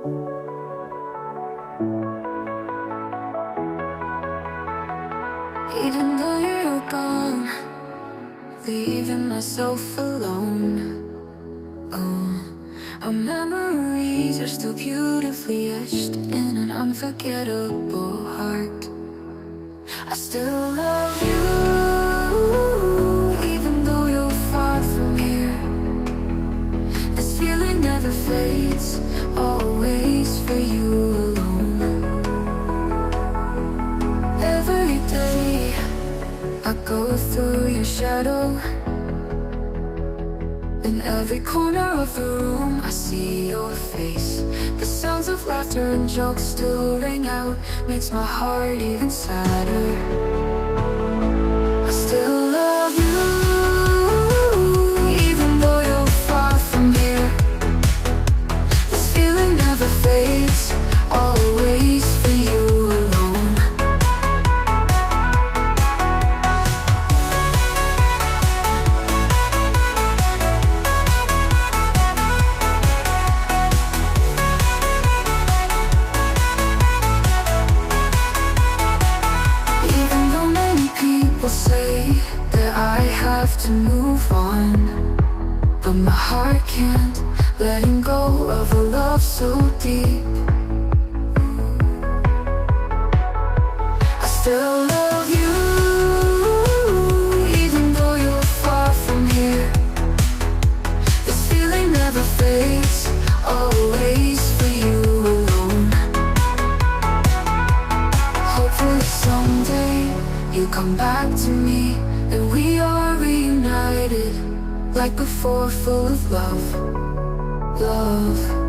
Even though you're gone, leaving myself alone. Oh, our memories are still beautifully etched in an unforgettable heart. I still love you, even though you're far from here. This feeling never fades, always for you alone. Every day I go through your shadow. In every corner of the room I see your face. The sounds of laughter and jokes still ring out, makes my heart even sadder. I still love you, even though you're far from here. This feeling never fades, always for you alone. Say that I have to move on, but my heart can't, letting go of a love so deep. I still love you, even though you're far from here. This feeling never fades, always for you alone. Hopefully someday you come back to me, and we are reunited, like before, full of love, love.